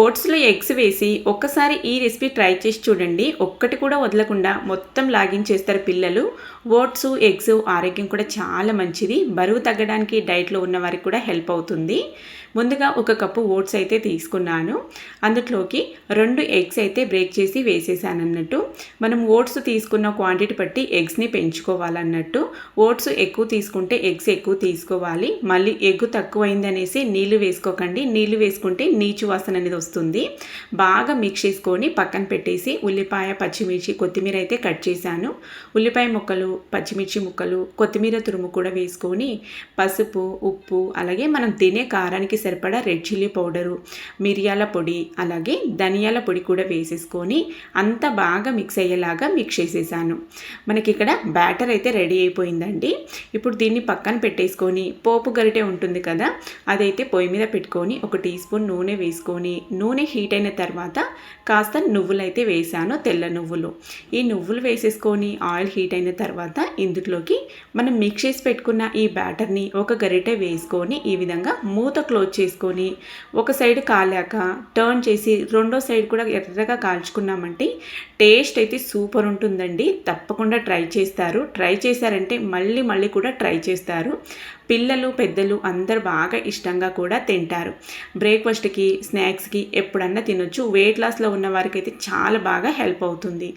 ఓట్స్‌లో eggs వేసి ఒక్కసారి ఈ రెసిపీ ట్రై చేసి చూడండి. ఒక్కటి కూడా వదలకుండా మొత్తం లాగించేస్తారు పిల్లలు. ఓట్స్, ఎగ్స్ ఆరోగ్యం కూడా చాలా మంచిది. బరువు తగ్గడానికి డైట్‌లో ఉన్నవారికి కూడా హెల్ప్ అవుతుంది. ముందుగా ఒక కప్పు ఓట్స్ అయితే తీసుకున్నాను. అందులోకి 2 ఎగ్స్ అయితే బ్రేక్ చేసి వేసేసానన్నట్టు. మనం ఓట్స్ తీసుకున్న క్వాంటిటీ బట్టి ఎగ్స్‌ని పెంచుకోవాలన్నట్టు. ఓట్స్ ఎక్కువ తీసుకుంటే ఎగ్స్ ఎక్కువ తీసుకోవాలి. మళ్ళీ ఎగ్ తక్కువైందనేసి నీళ్లు వేసుకోకండి. నీళ్లు వేసుకుంటే నీచు వాసన అనేది వస్తుంది. బాగా మిక్స్ చేసుకొని పక్కన పెట్టేసి ఉల్లిపాయ, పచ్చిమిర్చి, కొత్తిమీర అయితే కట్ చేశాను. ఉల్లిపాయ ముక్కలు, పచ్చిమిర్చి ముక్కలు, కొత్తిమీర తురుము కూడా వేసుకొని పసుపు, ఉప్పు, అలాగే మనం తినే కారానికి సరిపడా రెడ్ చిల్లీ పౌడరు, మిరియాల పొడి, అలాగే ధనియాల పొడి కూడా వేసేసుకొని అంతా బాగా మిక్స్ అయ్యేలాగా మిక్స్ చేసేసాను. మనకి ఇక్కడ బ్యాటర్ అయితే రెడీ అయిపోయిందండి. ఇప్పుడు దీన్ని పక్కన పెట్టేసుకొని పోపు గరిటె ఉంటుంది కదా, అదైతే పొయ్యి మీద పెట్టుకొని 1 టీ స్పూన్ నూనె వేసుకొని నూనె హీట్ అయిన తర్వాత కాస్త నువ్వులైతే వేసాను, తెల్ల నువ్వులు. ఈ నువ్వులు వేసేసుకొని ఆయిల్ హీట్ అయిన తర్వాత ఇందులోకి మనం మిక్స్ చేసి పెట్టుకున్న ఈ బ్యాటర్ని ఒక గరిటె వేసుకొని ఈ విధంగా మూత క్లోజ్ చేసుకొని ఒక సైడ్ కాలాక టర్న్ చేసి రెండో సైడ్ కూడా ఎర్రగా కాల్చుకున్నామంటే టేస్ట్ అయితే సూపర్ ఉంటుందండి. తప్పకుండా ట్రై చేస్తారు. ట్రై చేశారంటే మళ్ళీ మళ్ళీ కూడా ట్రై చేస్తారు. పిల్లలు, పెద్దలు అందరు బాగా ఇష్టంగా కూడా తింటారు. బ్రేక్ఫాస్ట్కి, స్నాక్స్కి ఎప్పుడన్నా తినొచ్చు. వెయిట్ లాస్లో ఉన్న వారికి అయితే చాలా బాగా హెల్ప్ అవుతుంది.